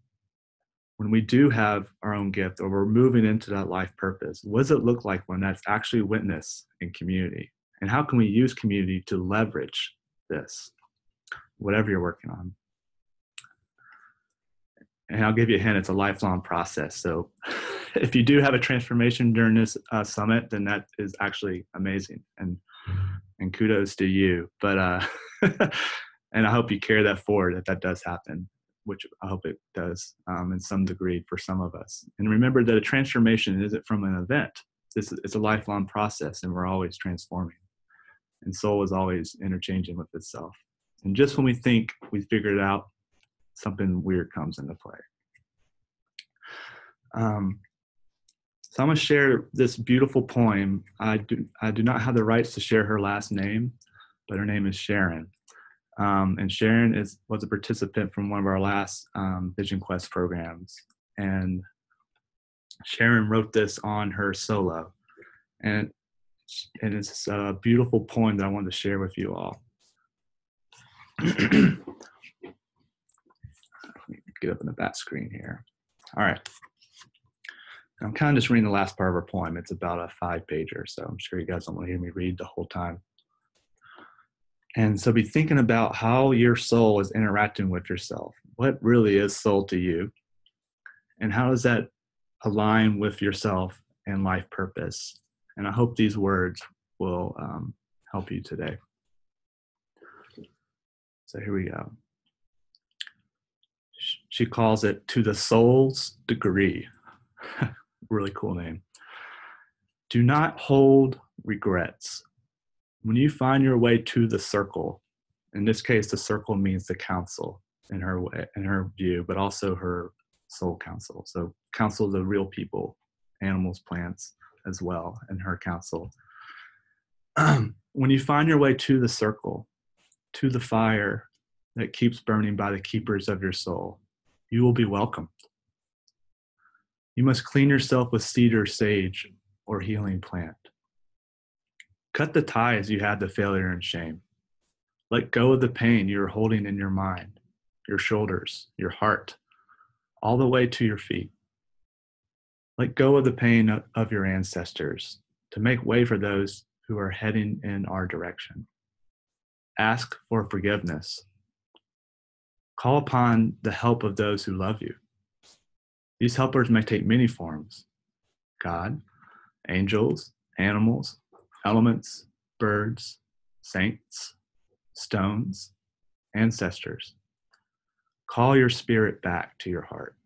when we do have our own gift or we're moving into that life purpose? What does it look like when that's actually witnessed in community? And how can we use community to leverage this, whatever you're working on? And I'll give you a hint, it's a lifelong process. So if you do have a transformation during this summit, then that is actually amazing. And kudos to you. But and I hope you carry that forward if that does happen, which I hope it does in some degree for some of us. And remember that a transformation isn't from an event. It's a lifelong process, and we're always transforming. And soul is always interchanging with itself. And just when we think we figured it out, something weird comes into play. So I'm going to share this beautiful poem. I do not have the rights to share her last name, but her name is Sharon. And Sharon was a participant from one of our last Vision Quest programs. And Sharon wrote this on her solo. And it's a beautiful poem that I wanted to share with you all. Get up in the back screen here. All right. I'm kind of just reading the last part of her poem. It's about a 5-pager, so I'm sure you guys don't want to hear me read the whole time. And so be thinking about how your soul is interacting with yourself. What really is soul to you? And how does that align with yourself and life purpose? And I hope these words will help you today. So here we go. She calls it To the Soul's Degree. Really cool name. Do not hold regrets. When you find your way to the circle, in this case, the circle means the council in her view, but also her soul council. So council of the real people, animals, plants as well, in her council. When you find your way to the circle, to the fire that keeps burning by the keepers of your soul, you will be welcomed. You must clean yourself with cedar, sage, or healing plant. Cut the ties you had to failure and shame. Let go of the pain you are holding in your mind, your shoulders, your heart, all the way to your feet. Let go of the pain of your ancestors to make way for those who are heading in our direction. Ask for forgiveness. Call upon the help of those who love you. These helpers may take many forms: God, angels, animals, elements, birds, saints, stones, ancestors. Call your spirit back to your heart.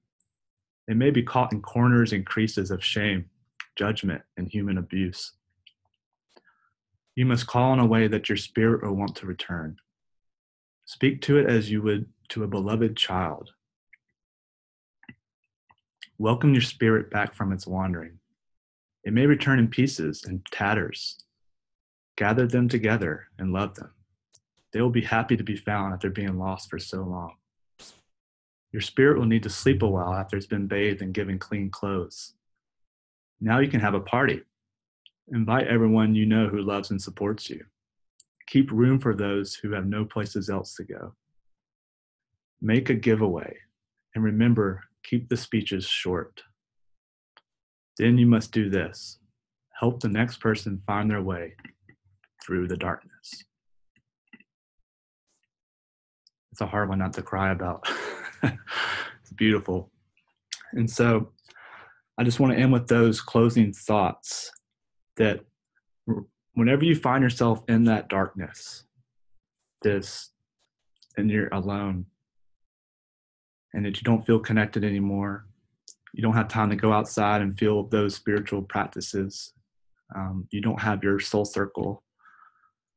It may be caught in corners and creases of shame, judgment, and human abuse. You must call in a way that your spirit will want to return. Speak to it as you would to a beloved child. Welcome your spirit back from its wandering. It may return in pieces and tatters. Gather them together and love them. They will be happy to be found after being lost for so long. Your spirit will need to sleep a while after it's been bathed and given clean clothes. Now you can have a party. Invite everyone you know who loves and supports you. Keep room for those who have no places else to go. Make a giveaway, and remember, keep the speeches short. Then you must do this. Help the next person find their way through the darkness. It's a hard one not to cry about. It's beautiful. And so I just want to end with those closing thoughts that whenever you find yourself in that darkness, and you're alone, and that you don't feel connected anymore, You don't have time to go outside and feel those spiritual practices. You don't have your soul circle,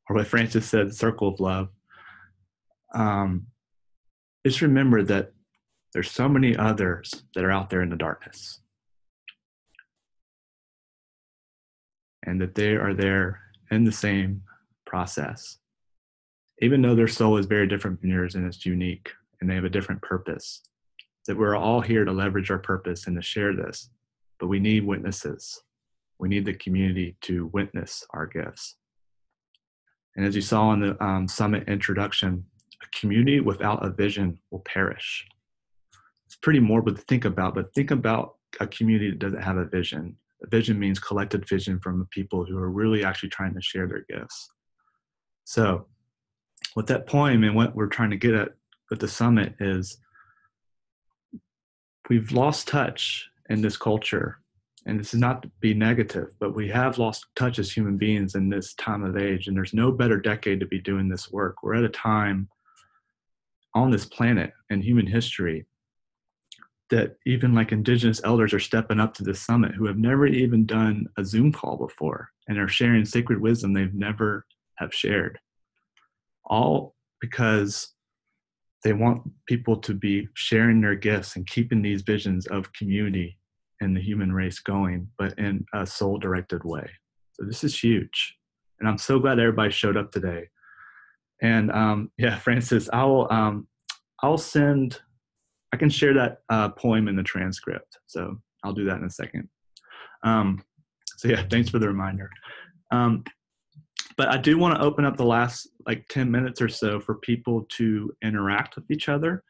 or what Francis said, circle of love. Just remember that there's so many others that are out there in the darkness, and that they are there in the same process. Even though their soul is very different from yours and it's unique and they have a different purpose, that we're all here to leverage our purpose and to share this, but we need witnesses. We need the community to witness our gifts. And as you saw in the summit introduction, a community without a vision will perish. It's pretty morbid to think about, but think about a community that doesn't have a vision. A vision means collected vision from the people who are really actually trying to share their gifts. So with that poem and what we're trying to get at with the summit is we've lost touch in this culture. And this is not to be negative, but we have lost touch as human beings in this time of age. And there's no better decade to be doing this work. We're at a time on this planet in human history that even like indigenous elders are stepping up to this summit who have never even done a Zoom call before and are sharing sacred wisdom they've never have shared. All because they want people to be sharing their gifts and keeping these visions of community and the human race going, but in a soul-directed way. So this is huge. And I'm so glad everybody showed up today. And yeah, Francis, I can share that poem in the transcript. So I'll do that in a second. So yeah, thanks for the reminder. But I do want to open up the last like 10 minutes or so for people to interact with each other.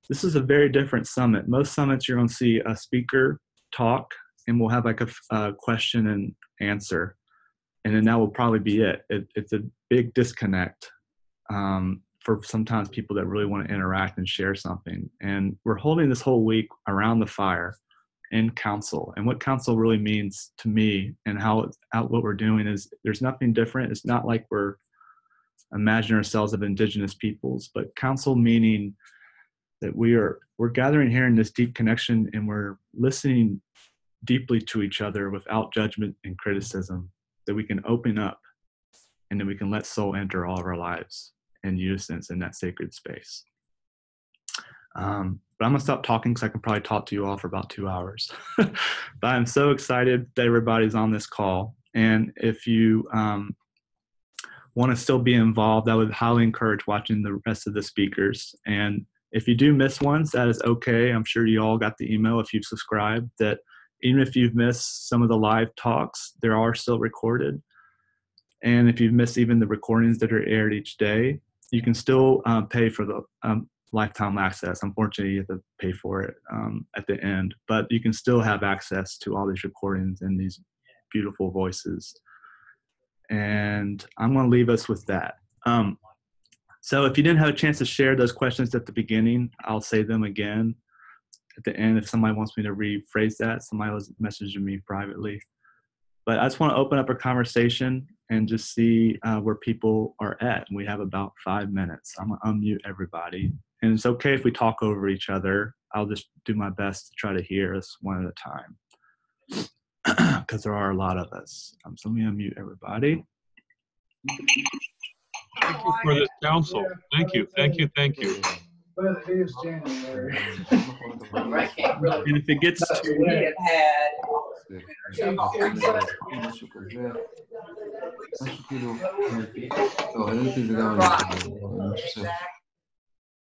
This is a very different summit. Most summits you're going to see a speaker talk and we'll have like a question and answer. And then that will probably be it. It's a big disconnect for sometimes people that really want to interact and share something. And we're holding this whole week around the fire in council. And what council really means to me and what we're doing is there's nothing different. It's not like we're imagining ourselves of indigenous peoples, but council meaning that we're gathering here in this deep connection and we're listening deeply to each other without judgment and criticism, that we can open up and then we can let soul enter all of our lives in unison in that sacred space. But I'm gonna stop talking because I can probably talk to you all for about 2 hours. But I'm so excited that everybody's on this call. And if you want to still be involved, I would highly encourage watching the rest of the speakers. And if you do miss ones, that is okay. I'm sure you all got the email if you've subscribed that even if you've missed some of the live talks, they are still recorded. And if you've missed even the recordings that are aired each day, you can still pay for the lifetime access. Unfortunately, you have to pay for it at the end, but you can still have access to all these recordings and these beautiful voices. And I'm going to leave us with that. So if you didn't have a chance to share those questions at the beginning, I'll say them again at the end. If somebody wants me to rephrase that, somebody was messaging me privately. But I just want to open up a conversation and just see where people are at. And we have about 5 minutes. I'm going to unmute everybody. And it's okay if we talk over each other. I'll just do my best to try to hear us one at a time, because there are a lot of us. So let me unmute everybody. Thank you for this council. Thank you, thank you, thank you. But it is January. And if it gets too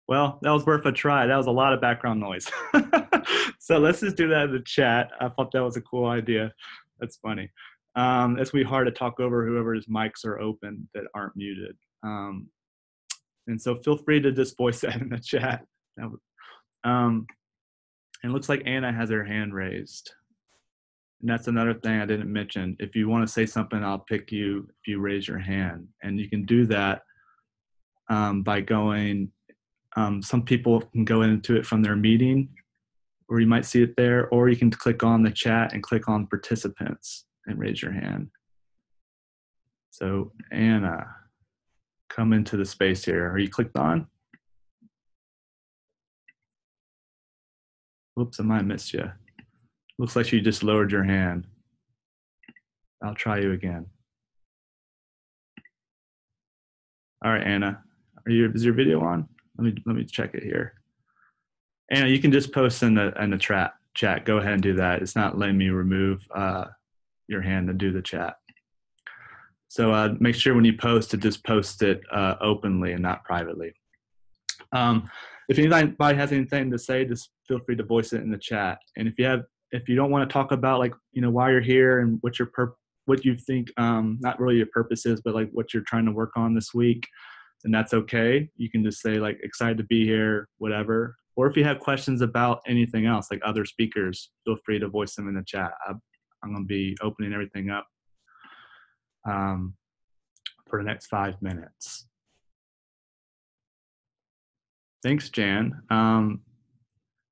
well, that was worth a try. That was a lot of background noise. So let's just do that in the chat. I thought that was a cool idea. That's funny. It's really hard to talk over whoever's mics are open that aren't muted. And so feel free to just voice that in the chat. It looks like Anna has her hand raised. And that's another thing I didn't mention. If you want to say something, I'll pick you if you raise your hand. And you can do that by going, some people can go into it from their meeting, or you might see it there, or you can click on the chat and click on participants and raise your hand. So Anna, come into the space here. Are you clicked on? Whoops, I might have missed you. Looks like you just lowered your hand. I'll try you again. All right, Anna, is your video on? Let me check it here. Anna, you can just post in the chat. Go ahead and do that. It's not letting me remove your hand to do the chat. So make sure when you post to just post it openly and not privately. If anybody has anything to say, just feel free to voice it in the chat. And if you don't want to talk about like why you're here and what you think not really your purpose is, but like what you're trying to work on this week, then that's okay. You can just say like excited to be here, whatever. Or if you have questions about anything else, like other speakers, feel free to voice them in the chat. I'm going to be opening everything up for the next 5 minutes. Thanks, Jan.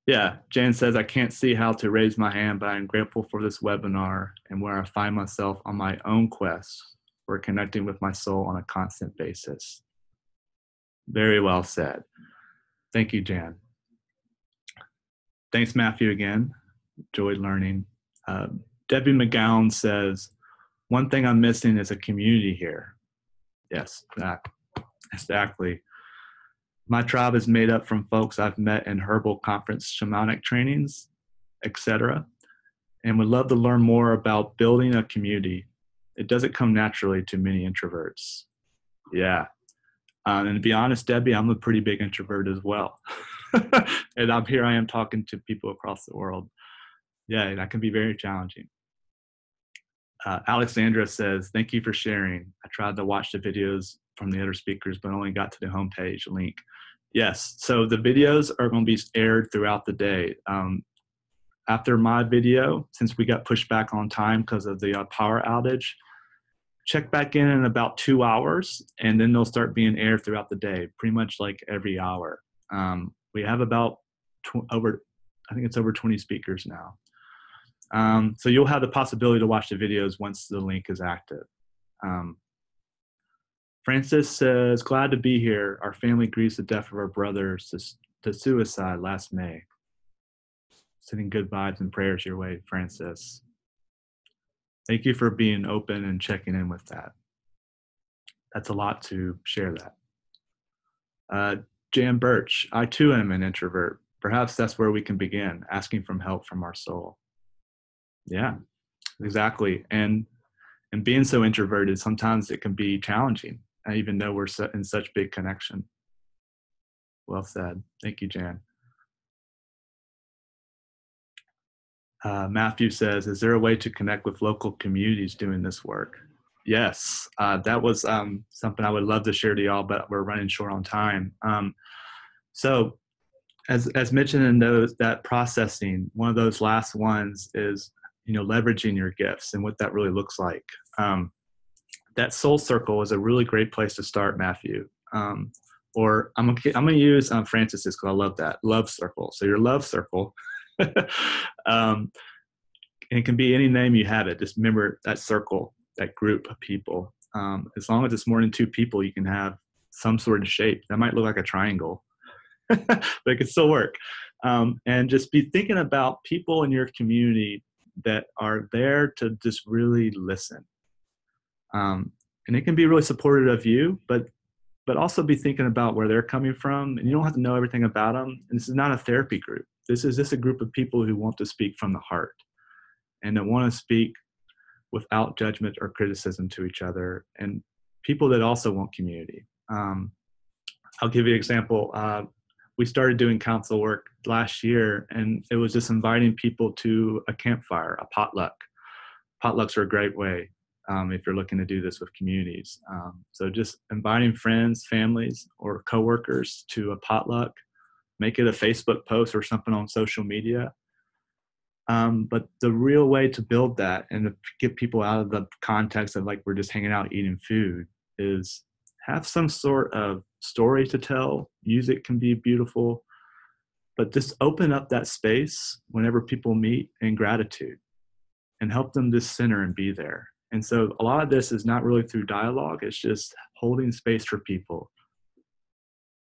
Yeah, Jan says, I can't see how to raise my hand, but I'm grateful for this webinar and where I find myself on my own quest for connecting with my soul on a constant basis. Very well said. Thank you, Jan. Thanks, Matthew, again. Enjoyed learning. Debbie McGowan says, one thing I'm missing is a community here. Yes, exactly. My tribe is made up from folks I've met in herbal conference, shamanic trainings, etc., and would love to learn more about building a community. It doesn't come naturally to many introverts. Yeah. And to be honest, Debbie, I'm a pretty big introvert as well. And I am talking to people across the world. Yeah, that can be very challenging. Alexandra says, thank you for sharing. I tried to watch the videos from the other speakers, but only got to the homepage link. Yes, so the videos are going to be aired throughout the day. After my video, since we got pushed back on time because of the power outage, check back in about 2 hours, and then they'll start being aired throughout the day, pretty much like every hour. We have about I think it's over 20 speakers now. So you'll have the possibility to watch the videos once the link is active. Francis says, glad to be here. Our family grieves the death of our brother to suicide last May. Sending good vibes and prayers your way, Francis. Thank you for being open and checking in with that. That's a lot to share that. Jan Birch, I too am an introvert. Perhaps that's where we can begin, asking for help from our soul. Yeah, exactly. And being so introverted, sometimes it can be challenging, even though we're in such big connection. Well said. Thank you, Jan. Matthew says, is there a way to connect with local communities doing this work? Yes, that was something I would love to share to y'all, but we're running short on time. So as mentioned in that processing, one of those last ones is leveraging your gifts and what that really looks like. That soul circle is a really great place to start, Matthew. Or I'm gonna use Francis's because I love that love circle. So your love circle, and it can be any name you have it. Just remember that circle, that group of people. As long as it's more than 2 people, you can have some sort of shape. That might look like a triangle, but it can still work. And just be thinking about people in your community that are there to just really listen. And it can be really supportive of you, but also be thinking about where they're coming from. And you don't have to know everything about them. And this is not a therapy group. This is just a group of people who want to speak from the heart and that want to speak without judgment or criticism to each other, and people that also want community. I'll give you an example. We started doing council work last year, and it was just inviting people to a campfire, a potluck. Potlucks are a great way if you're looking to do this with communities. So just inviting friends, families, or coworkers to a potluck. Make it a Facebook post or something on social media. But the real way to build that and to get people out of the context of like we're just hanging out eating food is have some sort of story to tell. Music can be beautiful, but just open up that space whenever people meet in gratitude and help them just center and be there. And so a lot of this is not really through dialogue. It's just holding space for people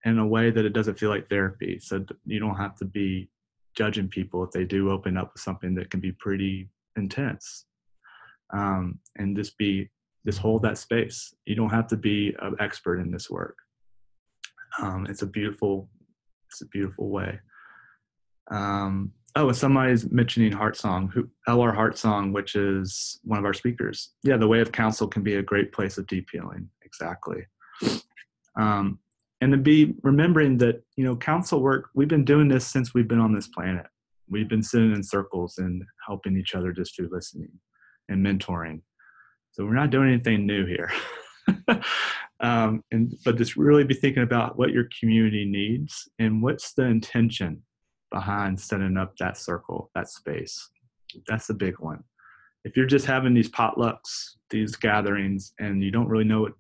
in a way that it doesn't feel like therapy. So you don't have to be judging people if they do open up with something that can be pretty intense. And just hold that space. You don't have to be an expert in this work. It's a beautiful way. And somebody's mentioning Heart Song, L.R. Heart Song, which is one of our speakers. Yeah, the way of counsel can be a great place of deep healing. Exactly. And to be remembering that, counsel work, we've been doing this since we've been on this planet. We've been sitting in circles and helping each other just through listening and mentoring. So we're not doing anything new here. But just really be thinking about what your community needs and what's the intention behind setting up that circle, that space. That's the big one. If you're just having these potlucks, these gatherings, and you don't really know what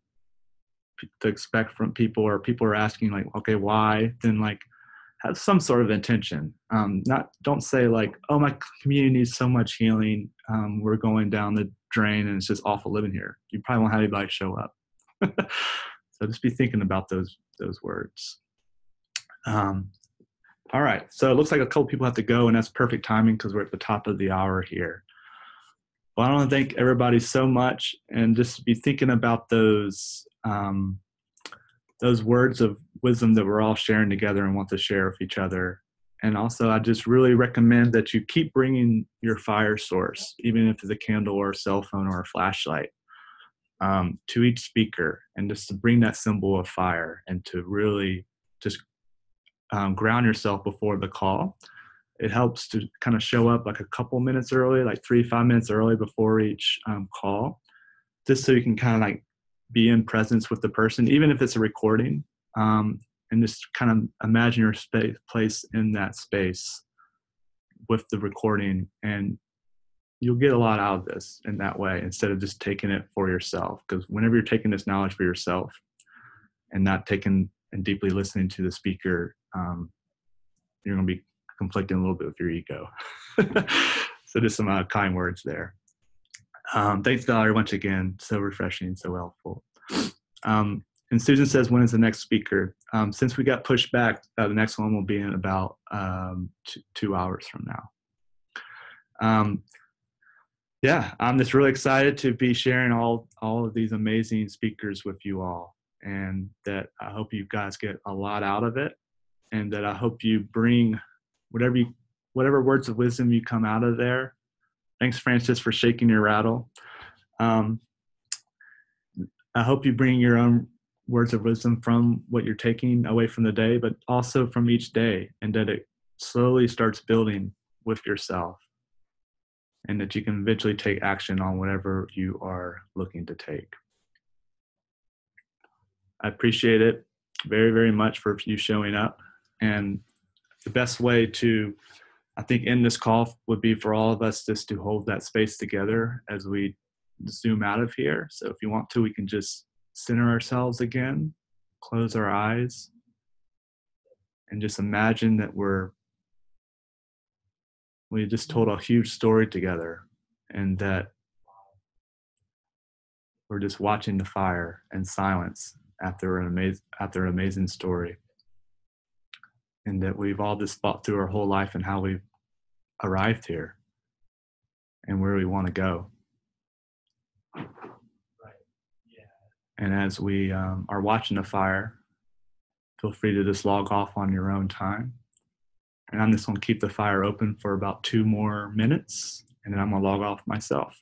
to expect from people, or people are asking like, okay, why? Then like have some sort of intention. Don't say like, oh, my community needs so much healing. We're going down the drain and it's just awful living here. You probably won't have anybody show up. So just be thinking about those words. All right, so it looks like a couple people have to go, and that's perfect timing because we're at the top of the hour here. Well, I want to thank everybody so much, and just be thinking about those words of wisdom that we're all sharing together and want to share with each other. And also, I just really recommend that you keep bringing your fire source, even if it's a candle or a cell phone or a flashlight, to each speaker, and just to bring that symbol of fire and to really just ground yourself before the call. It helps to kind of show up like a couple minutes early, like 3-5 minutes early before each call, just so you can kind of like be in presence with the person, even if it's a recording, and just kind of imagine your place in that space with the recording, and you'll get a lot out of this in that way instead of just taking it for yourself. Because whenever you're taking this knowledge for yourself and not taking and deeply listening to the speaker, you're going to be conflicting a little bit with your ego. So just some kind words there. Thanks, Valerie, once again. So refreshing, so helpful. And Susan says, when is the next speaker? Since we got pushed back, the next one will be in about 2 hours from now. Yeah, I'm just really excited to be sharing all of these amazing speakers with you all, and that I hope you guys get a lot out of it, and that I hope you bring whatever words of wisdom you come out of there. Thanks, Francis, for shaking your rattle. I hope you bring your own words of wisdom from what you're taking away from the day, but also from each day, and that it slowly starts building with yourself, and that you can eventually take action on whatever you are looking to take. I appreciate it very, very much for you showing up. And the best way to, I think, end this call would be for all of us just to hold that space together as we zoom out of here. So if you want to, we can just center ourselves again, close our eyes, and just imagine that we just told a huge story together, and that we're just watching the fire in silence after an amazing story. And that we've all just thought through our whole life and how we've arrived here and where we want to go. And as we are watching the fire, feel free to just log off on your own time. And I'm just going to keep the fire open for about 2 more minutes, and then I'm going to log off myself.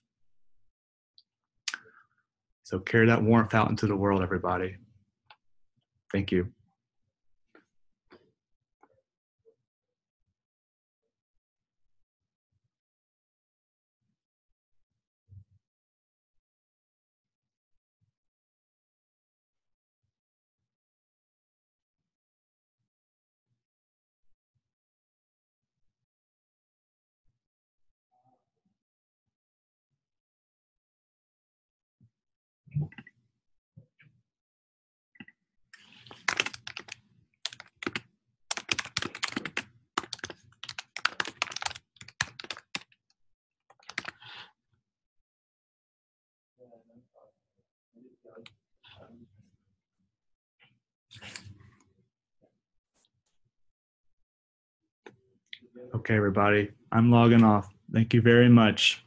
So carry that warmth out into the world, everybody. Thank you. Okay, everybody, I'm logging off. Thank you very much.